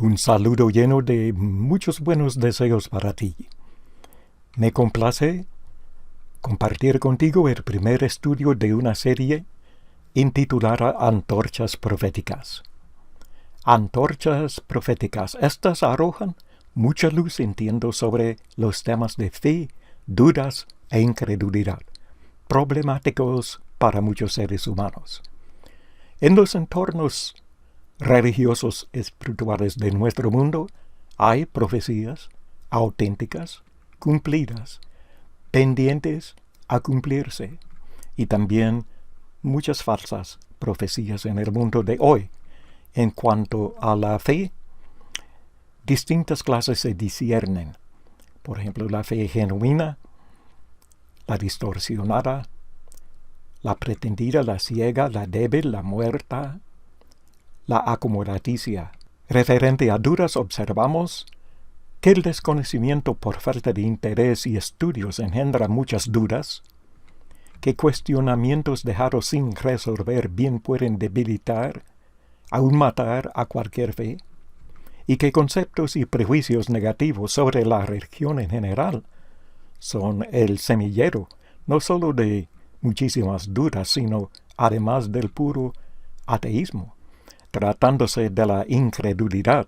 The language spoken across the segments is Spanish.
Un saludo lleno de muchos buenos deseos para ti. Me complace compartir contigo el primer estudio de una serie intitulada Antorchas Proféticas. Antorchas proféticas. Estas arrojan mucha luz, entiendo, sobre los temas de fe, dudas e incredulidad, problemáticos para muchos seres humanos. En los entornos religiosos espirituales de nuestro mundo hay profecías auténticas, cumplidas, pendientes a cumplirse, y también muchas falsas profecías en el mundo de hoy. En cuanto a la fe, distintas clases se disciernen. Por ejemplo, la fe genuina, la distorsionada, la pretendida, la ciega, la débil, la muerta, la acomodaticia. Referente a dudas, observamos que el desconocimiento por falta de interés y estudios engendra muchas dudas, que cuestionamientos dejados sin resolver bien pueden debilitar, aún matar a cualquier fe, y que conceptos y prejuicios negativos sobre la religión en general son el semillero no solo de muchísimas dudas, sino además del puro ateísmo. Tratándose de la incredulidad,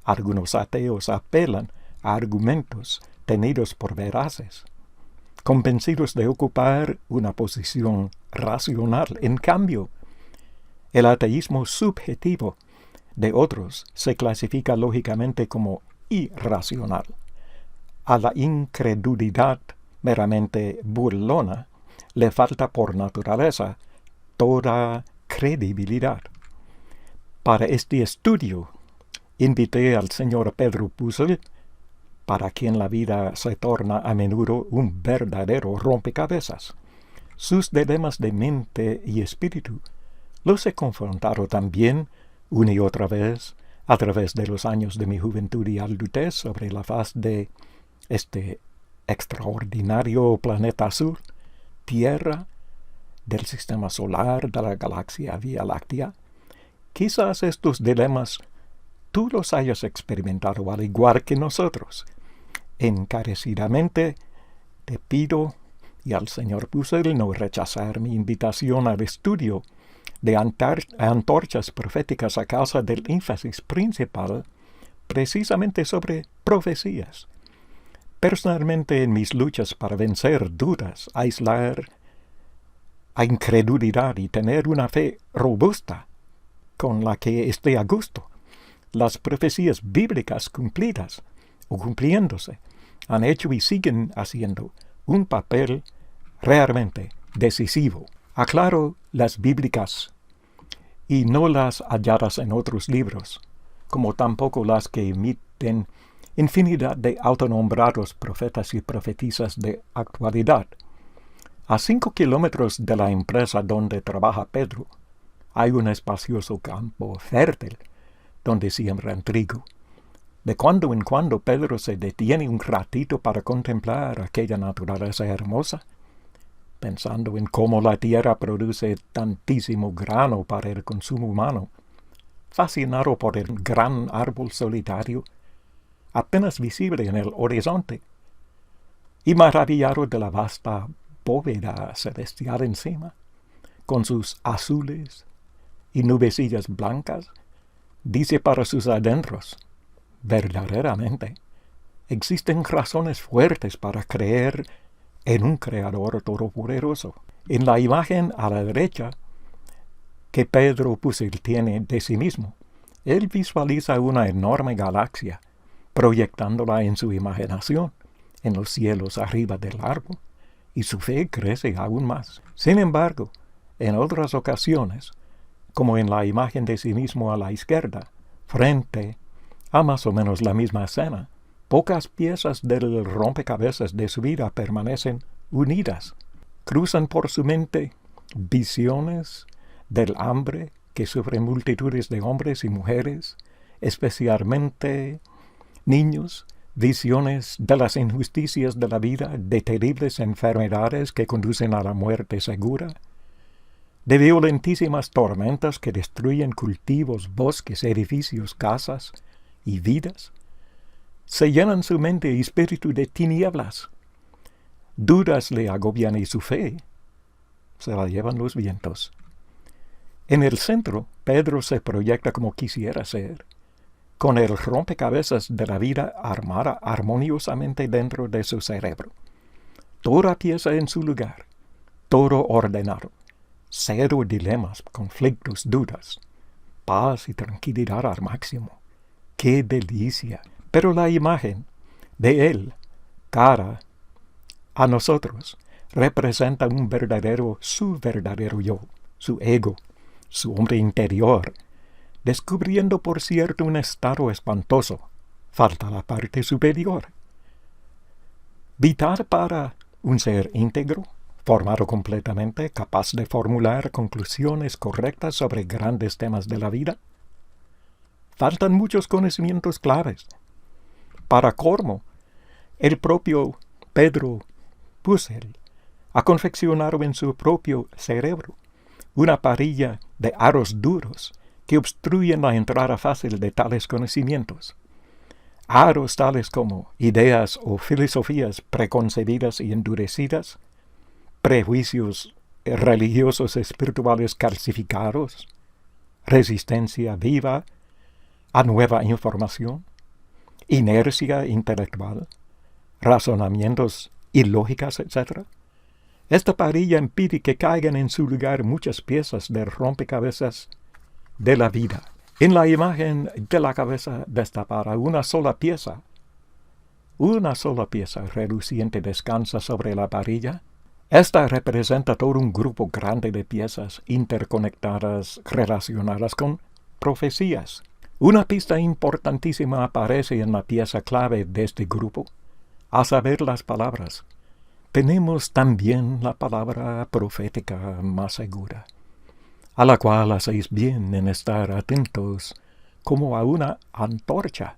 algunos ateos apelan a argumentos tenidos por veraces, convencidos de ocupar una posición racional. En cambio, el ateísmo subjetivo de otros se clasifica lógicamente como irracional. A la incredulidad meramente burlona le falta por naturaleza toda credibilidad. Para este estudio, invité al señor Pedro Puzzle, para quien la vida se torna a menudo un verdadero rompecabezas. Sus dilemas de mente y espíritu los he confrontado también una y otra vez a través de los años de mi juventud y adultez sobre la faz de este extraordinario planeta azul, Tierra, del sistema solar, de la galaxia Vía Láctea. Quizás estos dilemas tú los hayas experimentado al igual que nosotros. Encarecidamente te pido, y al señor Puzzle, no rechazar mi invitación al estudio de antorchas proféticas a causa del énfasis principal precisamente sobre profecías. Personalmente, en mis luchas para vencer dudas, aislar a incredulidad y tener una fe robusta con la que esté a gusto, las profecías bíblicas cumplidas o cumpliéndose han hecho y siguen haciendo un papel realmente decisivo. Aclaro las bíblicas y no las halladas en otros libros, como tampoco las que emiten infinidad de autonombrados profetas y profetisas de actualidad. A 5 kilómetros de la empresa donde trabaja Pedro, hay un espacioso campo fértil donde siembran trigo. De cuando en cuando Pedro se detiene un ratito para contemplar aquella naturaleza hermosa, pensando en cómo la tierra produce tantísimo grano para el consumo humano, fascinado por el gran árbol solitario, apenas visible en el horizonte, y maravillado de la vasta bóveda celestial encima, con sus azules y nubecillas blancas, dice para sus adentros: verdaderamente, existen razones fuertes para creer en un Creador todopoderoso. En la imagen a la derecha que Pedro Puzzle tiene de sí mismo, él visualiza una enorme galaxia, proyectándola en su imaginación, en los cielos arriba del árbol, y su fe crece aún más. Sin embargo, en otras ocasiones, como en la imagen de sí mismo a la izquierda, frente a más o menos la misma escena, pocas piezas del rompecabezas de su vida permanecen unidas. Cruzan por su mente visiones del hambre que sufren multitudes de hombres y mujeres, especialmente niños, visiones de las injusticias de la vida, de terribles enfermedades que conducen a la muerte segura, de violentísimas tormentas que destruyen cultivos, bosques, edificios, casas y vidas, se llenan su mente y espíritu de tinieblas. Dudas le agobian y su fe se la llevan los vientos. En el centro, Pedro se proyecta como quisiera ser, con el rompecabezas de la vida armada armoniosamente dentro de su cerebro. Toda pieza en su lugar, todo ordenado, cero dilemas, conflictos, dudas, paz y tranquilidad al máximo. ¡Qué delicia! Pero la imagen de él, cara a nosotros, representa su verdadero yo, su ego, su hombre interior, descubriendo por cierto un estado espantoso. Falta la parte superior. Vital para un ser íntegro, formado completamente, capaz de formular conclusiones correctas sobre grandes temas de la vida. Faltan muchos conocimientos claves. Para colmo, el propio Pedro Pucel ha confeccionado en su propio cerebro una parrilla de aros duros que obstruyen la entrada fácil de tales conocimientos. Aros tales como ideas o filosofías preconcebidas y endurecidas, prejuicios religiosos espirituales calcificados, resistencia viva a nueva información, inercia intelectual, razonamientos ilógicas, etc. Esta parrilla impide que caigan en su lugar muchas piezas del rompecabezas de la vida. En la imagen de la cabeza destapada, una sola pieza reluciente descansa sobre la parrilla. Esta representa todo un grupo grande de piezas interconectadas relacionadas con profecías. Una pista importantísima aparece en la pieza clave de este grupo, a saber las palabras. Tenemos también la palabra profética más segura, a la cual hacéis bien en estar atentos como a una antorcha.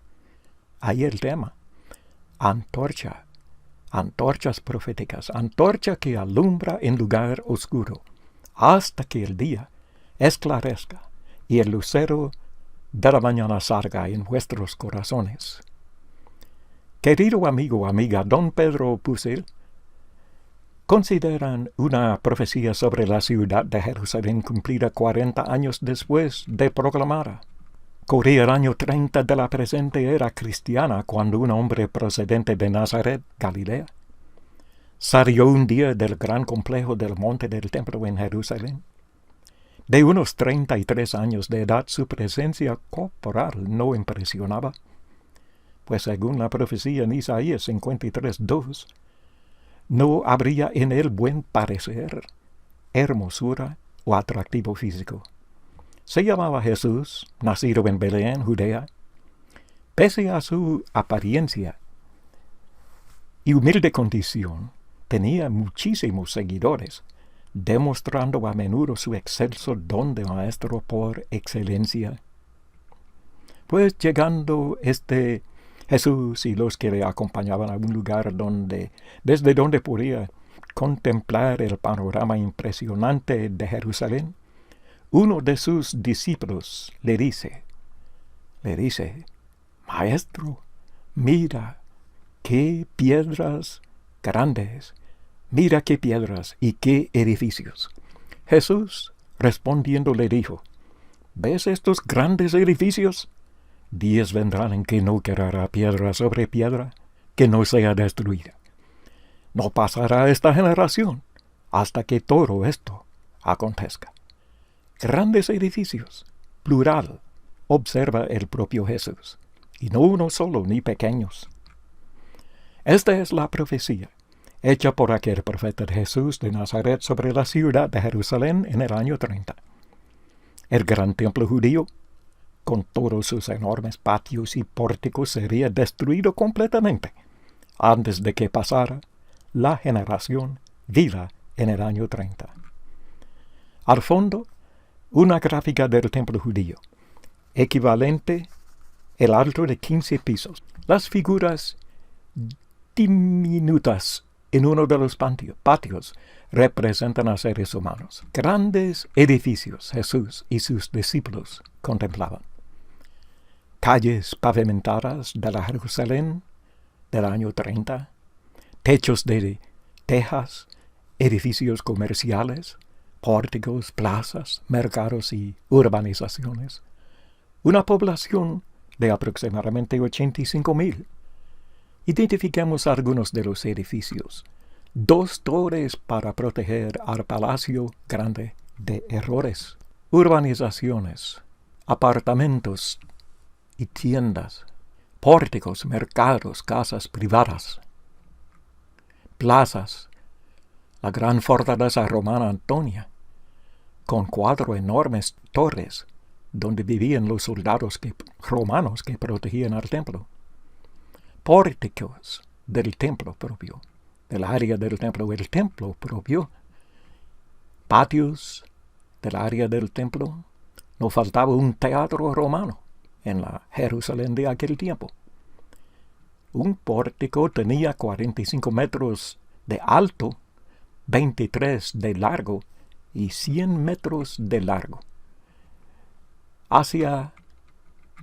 Ahí el tema. Antorcha. Antorchas proféticas. Antorcha que alumbra en lugar oscuro, hasta que el día esclarezca y el lucero de la mañana salga en vuestros corazones. Querido amigo o amiga, don Pedro Pucel, consideran una profecía sobre la ciudad de Jerusalén cumplida 40 años después de proclamada. Corría el año 30 de la presente era cristiana cuando un hombre procedente de Nazaret, Galilea, salió un día del gran complejo del monte del templo en Jerusalén. De unos 33 años de edad, su presencia corporal no impresionaba, pues según la profecía en Isaías 53:2, no habría en él buen parecer, hermosura o atractivo físico. Se llamaba Jesús, nacido en Belén, Judea. Pese a su apariencia y humilde condición, tenía muchísimos seguidores, demostrando a menudo su excelso don de maestro por excelencia. Pues llegando Jesús y los que le acompañaban a un lugar desde donde podía contemplar el panorama impresionante de Jerusalén, uno de sus discípulos le dice, Maestro, mira qué piedras grandes, mira qué piedras y qué edificios. Jesús, respondiendo, le dijo, ¿ves estos grandes edificios? Días vendrán en que no quedará piedra sobre piedra que no sea destruida. No pasará esta generación hasta que todo esto acontezca. Grandes edificios, plural, observa el propio Jesús, y no uno solo ni pequeños. Esta es la profecía hecha por aquel profeta Jesús de Nazaret sobre la ciudad de Jerusalén en el año 30. El gran templo judío, con todos sus enormes patios y pórticos, sería destruido completamente antes de que pasara la generación vida en el año 30. Al fondo, una gráfica del templo judío, equivalente el alto de 15 pisos. Las figuras diminutas en uno de los patios representan a seres humanos. Grandes edificios Jesús y sus discípulos contemplaban. calles pavimentadas de la Jerusalén del año 30, techos de tejas, edificios comerciales, pórticos, plazas, mercados y urbanizaciones. Una población de aproximadamente 85,000. Identifiquemos algunos de los edificios. 2 torres para proteger al Palacio Grande de errores. Urbanizaciones, apartamentos y tiendas, pórticos, mercados, casas privadas, plazas, la gran fortaleza romana Antonia, con 4 enormes torres donde vivían los soldados romanos que protegían al templo. Pórticos del templo propio, del área del templo, el templo propio, patios del área del templo. No faltaba un teatro romano en la Jerusalén de aquel tiempo. Un pórtico tenía 45 metros de alto, 23 de largo y 100 metros de largo. Hacia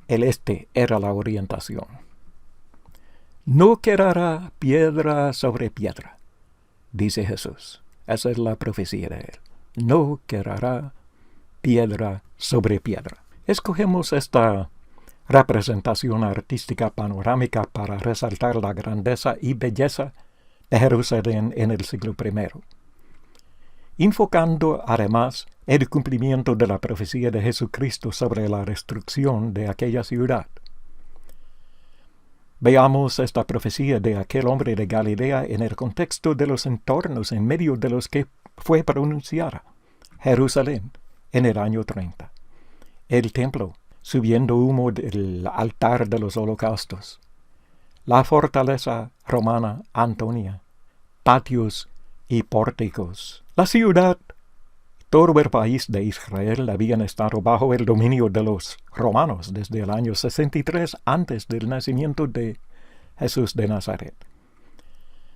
el este era la orientación. No quedará piedra sobre piedra, dice Jesús. Esa es la profecía de él. No quedará piedra sobre piedra. Escogemos esta representación artística panorámica para resaltar la grandeza y belleza de Jerusalén en el siglo I, enfocando además el cumplimiento de la profecía de Jesucristo sobre la destrucción de aquella ciudad. Veamos esta profecía de aquel hombre de Galilea en el contexto de los entornos en medio de los que fue pronunciada. Jerusalén, en el año 30. El templo, subiendo humo del altar de los holocaustos. La fortaleza romana Antonia, patios y pórticos. La ciudad, todo el país de Israel habían estado bajo el dominio de los romanos desde el año 63 antes del nacimiento de Jesús de Nazaret.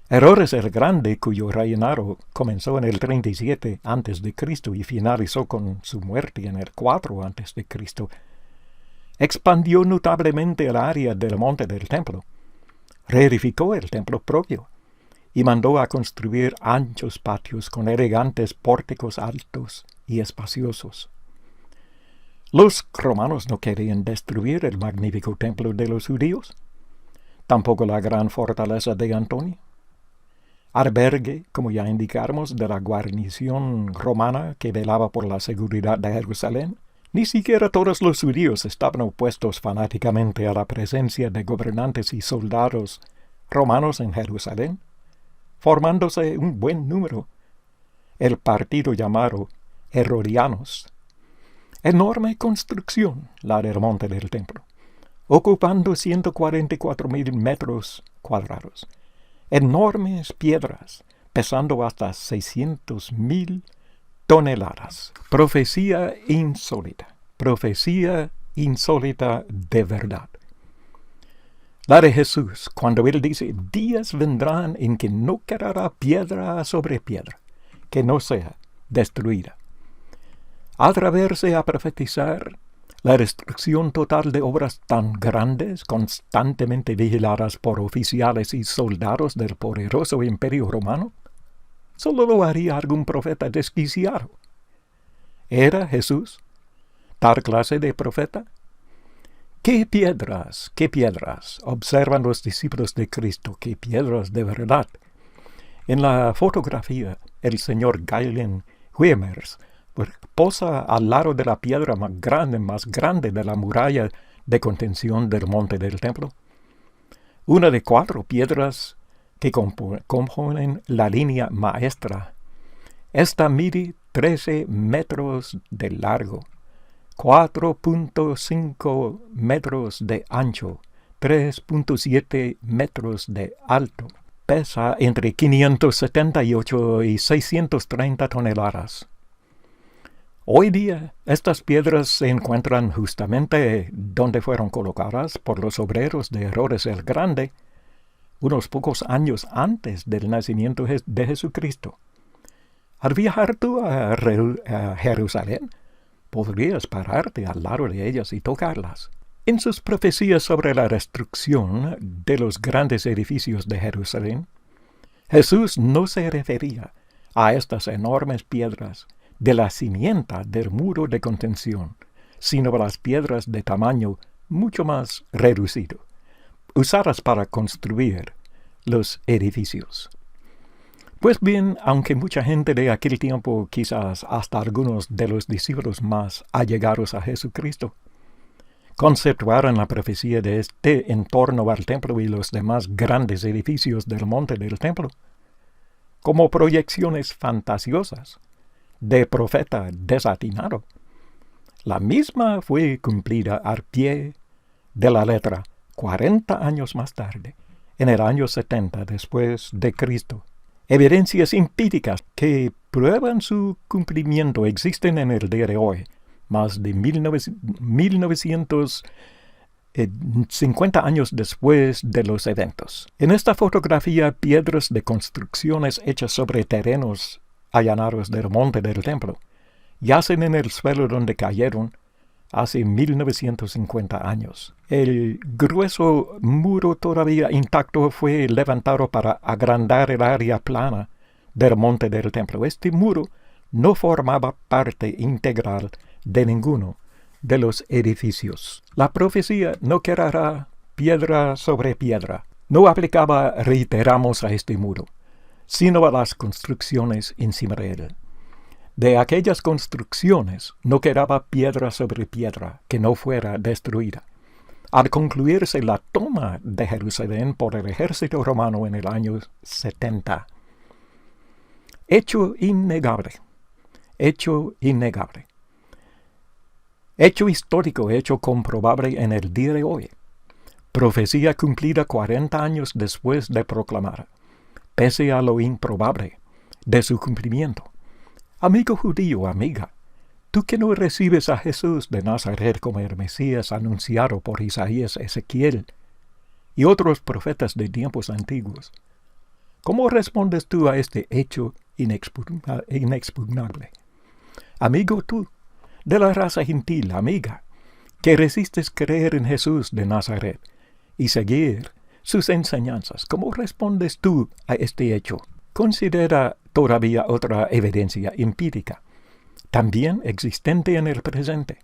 Herodes el Grande, cuyo reinado comenzó en el 37 a.C. y finalizó con su muerte en el 4 a.C., expandió notablemente el área del monte del templo, reedificó el templo propio y mandó a construir anchos patios con elegantes pórticos altos y espaciosos. Los romanos no querían destruir el magnífico templo de los judíos, tampoco la gran fortaleza de Antonia, albergue, como ya indicamos, de la guarnición romana que velaba por la seguridad de Jerusalén. Ni siquiera todos los judíos estaban opuestos fanáticamente a la presencia de gobernantes y soldados romanos en Jerusalén, formándose un buen número, el partido llamado Herodianos. Enorme construcción, la del monte del templo, ocupando 144,000 metros cuadrados. Enormes piedras, pesando hasta 600,000 toneladas. Profecía insólita de verdad. La de Jesús, cuando él dice, días vendrán en que no quedará piedra sobre piedra, que no sea destruida. Atreverse a profetizar la destrucción total de obras tan grandes, constantemente vigiladas por oficiales y soldados del poderoso imperio romano, solo lo haría algún profeta desquiciado. ¿Era Jesús tal clase de profeta? ¿Qué piedras, observan los discípulos de Cristo, qué piedras de verdad? En la fotografía, el señor Galen Huemers posa al lado de la piedra más grande de la muralla de contención del monte del templo. Una de 4 piedras que componen la línea maestra. Esta mide 13 metros de largo, 4.5 metros de ancho, 3.7 metros de alto. Pesa entre 578 y 630 toneladas. Hoy día, estas piedras se encuentran justamente donde fueron colocadas por los obreros de Herodes el Grande, unos pocos años antes del nacimiento de Jesucristo. Al viajar tú a Jerusalén, podrías pararte al lado de ellas y tocarlas. En sus profecías sobre la destrucción de los grandes edificios de Jerusalén, Jesús no se refería a estas enormes piedras de la cimienta del muro de contención, sino a las piedras de tamaño mucho más reducido, usadas para construir los edificios. Pues bien, aunque mucha gente de aquel tiempo, quizás hasta algunos de los discípulos más allegados a Jesucristo, conceptuaron la profecía de este en torno al templo y los demás grandes edificios del monte del templo como proyecciones fantasiosas de profeta desatinado, la misma fue cumplida al pie de la letra 40 años más tarde, en el año 70 después de Cristo. Evidencias empíricas que prueban su cumplimiento existen en el día de hoy, más de 1950 años después de los eventos. En esta fotografía, piedras de construcciones hechas sobre terrenos allanados del monte del templo yacen en el suelo donde cayeron hace 1950 años. El grueso muro todavía intacto fue levantado para agrandar el área plana del monte del templo. Este muro no formaba parte integral de ninguno de los edificios. La profecía no quedará piedra sobre piedra. No aplicaba, reiteramos, a este muro, sino a las construcciones encima de él. De aquellas construcciones no quedaba piedra sobre piedra que no fuera destruida. Al concluirse la toma de Jerusalén por el ejército romano en el año 70. Hecho innegable. Hecho innegable. Hecho histórico, hecho comprobable en el día de hoy. Profecía cumplida 40 años después de proclamar, pese a lo improbable de su cumplimiento. Amigo judío, amiga, tú que no recibes a Jesús de Nazaret como el Mesías anunciado por Isaías, Ezequiel y otros profetas de tiempos antiguos, ¿cómo respondes tú a este hecho inexpugnable? Amigo tú, de la raza gentil, amiga, que resistes creer en Jesús de Nazaret y seguir sus enseñanzas, ¿cómo respondes tú a este hecho? Considera todavía otra evidencia empírica, también existente en el presente,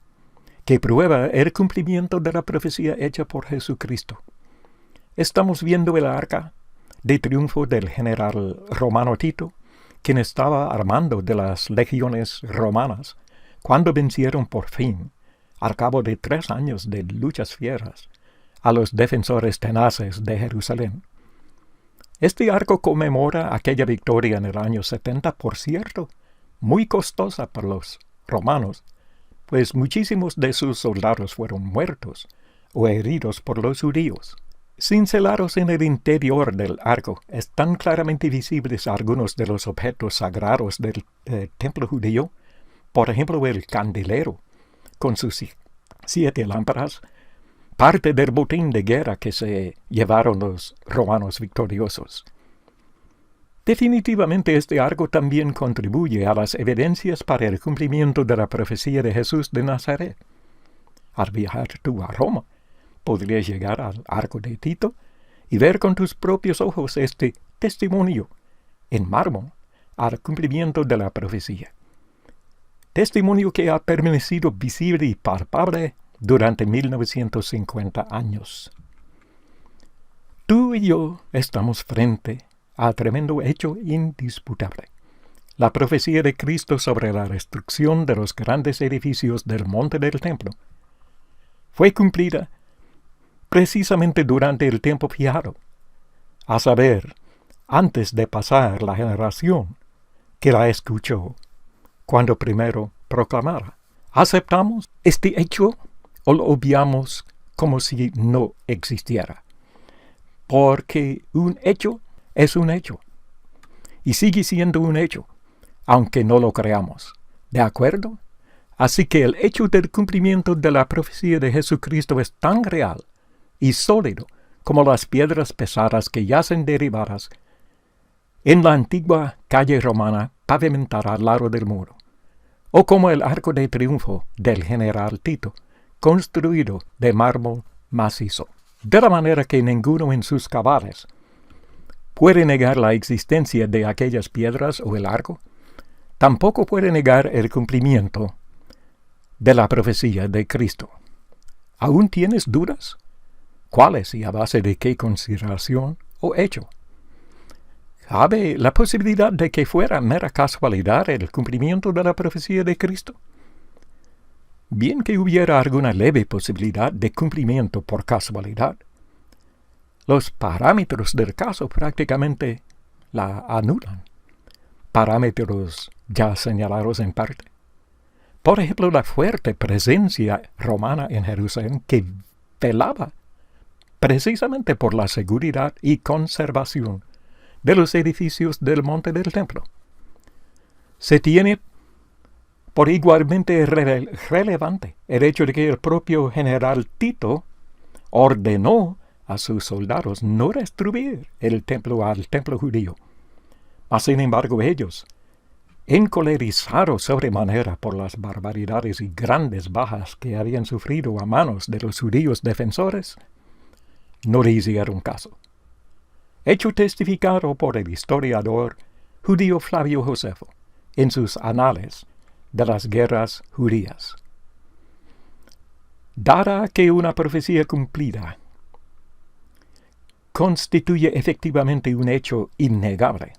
que prueba el cumplimiento de la profecía hecha por Jesucristo. Estamos viendo el arca de triunfo del general romano Tito, quien estaba al mando de las legiones romanas, cuando vencieron por fin, al cabo de 3 años de luchas fieras, a los defensores tenaces de Jerusalén. Este arco conmemora aquella victoria en el año 70, por cierto, muy costosa para los romanos, pues muchísimos de sus soldados fueron muertos o heridos por los judíos. Cincelados en el interior del arco están claramente visibles algunos de los objetos sagrados del templo judío, por ejemplo el candelero, con sus 7 lámparas, parte del botín de guerra que se llevaron los romanos victoriosos. Definitivamente este arco también contribuye a las evidencias para el cumplimiento de la profecía de Jesús de Nazaret. Al viajar tú a Roma, podrías llegar al arco de Tito y ver con tus propios ojos este testimonio en mármol al cumplimiento de la profecía. Testimonio que ha permanecido visible y palpable durante 1950 años. Tú y yo estamos frente a tremendo hecho indisputable. La profecía de Cristo sobre la destrucción de los grandes edificios del monte del templo fue cumplida precisamente durante el tiempo fijado, a saber, antes de pasar la generación que la escuchó cuando primero proclamara. ¿Aceptamos este hecho o lo obviamos como si no existiera? Porque un hecho es un hecho y sigue siendo un hecho, aunque no lo creamos. ¿De acuerdo? Así que el hecho del cumplimiento de la profecía de Jesucristo es tan real y sólido como las piedras pesadas que yacen derribadas en la antigua calle romana pavimentada al lado del muro, o como el arco de triunfo del general Tito, construido de mármol macizo, de la manera que ninguno en sus cabales puede negar la existencia de aquellas piedras o el arco, tampoco puede negar el cumplimiento de la profecía de Cristo. ¿Aún tienes dudas? ¿Cuáles y a base de qué consideración o hecho? ¿Cabe la posibilidad de que fuera mera casualidad el cumplimiento de la profecía de Cristo? Bien que hubiera alguna leve posibilidad de cumplimiento por casualidad, los parámetros del caso prácticamente la anulan. Parámetros ya señalados en parte. Por ejemplo, la fuerte presencia romana en Jerusalén que velaba precisamente por la seguridad y conservación de los edificios del monte del templo. Se tiene por igualmente relevante el hecho de que el propio general Tito ordenó a sus soldados no destruir el templo al templo judío. Mas, sin embargo, ellos, encolerizados sobremanera por las barbaridades y grandes bajas que habían sufrido a manos de los judíos defensores, no le hicieron caso. Hecho testificado por el historiador judío Flavio Josefo en sus Anales de las Guerras Judías. Dada que una profecía cumplida constituye efectivamente un hecho innegable,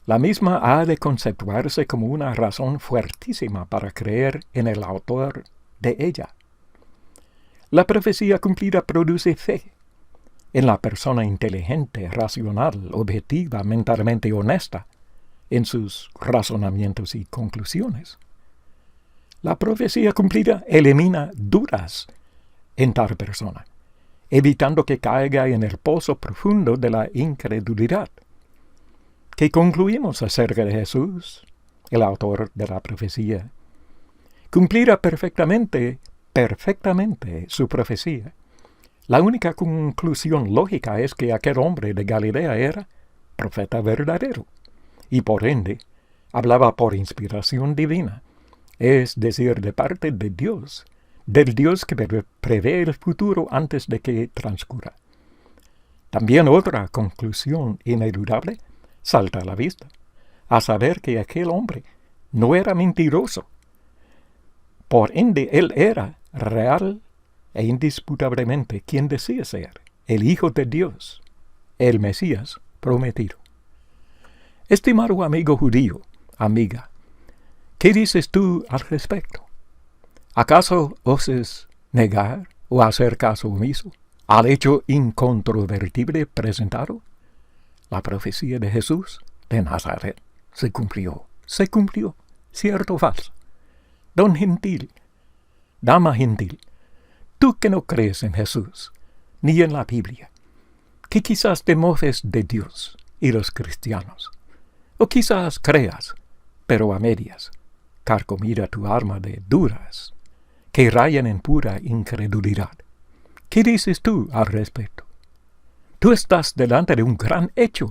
la misma ha de conceptuarse como una razón fuertísima para creer en el autor de ella. La profecía cumplida produce fe en la persona inteligente, racional, objetiva, mentalmente honesta, en sus razonamientos y conclusiones. La profecía cumplida elimina dudas en tal persona, evitando que caiga en el pozo profundo de la incredulidad. ¿Qué concluimos acerca de Jesús, el autor de la profecía? Cumplirá perfectamente su profecía. La única conclusión lógica es que aquel hombre de Galilea era profeta verdadero, y por ende hablaba por inspiración divina, es decir, de parte de Dios, del Dios que prevé el futuro antes de que transcurra. También otra conclusión ineludable salta a la vista, a saber que aquel hombre no era mentiroso. Por ende, él era real e indisputablemente quien decía ser, el Hijo de Dios, el Mesías prometido. Estimado amigo judío, amiga, ¿qué dices tú al respecto? ¿Acaso oses negar o hacer caso omiso al hecho incontrovertible presentado? La profecía de Jesús de Nazaret se cumplió, cierto o falso. Don Gentil, dama gentil, tú que no crees en Jesús, ni en la Biblia, que quizás te mofes de Dios y los cristianos, o quizás creas, pero a medias, carcomida tu alma de dudas, que rayan en pura incredulidad. ¿Qué dices tú al respecto? Tú estás delante de un gran hecho,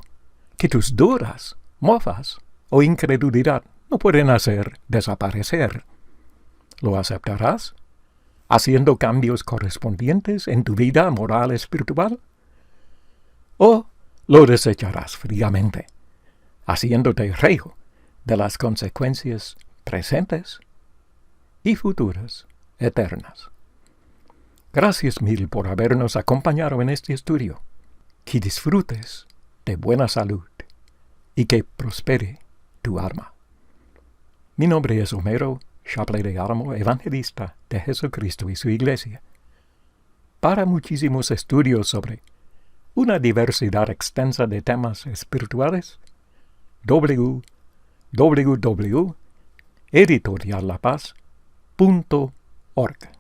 que tus dudas, mofas o incredulidad no pueden hacer desaparecer. ¿Lo aceptarás, haciendo cambios correspondientes en tu vida moral espiritual? ¿O lo desecharás fríamente, haciéndote reo de las consecuencias presentes y futuras eternas? Gracias mil por habernos acompañado en este estudio. Que disfrutes de buena salud y que prospere tu alma. Mi nombre es Homero Shapley de Álamo, evangelista de Jesucristo y su Iglesia. Para muchísimos estudios sobre una diversidad extensa de temas espirituales, www.editoriallapaz.org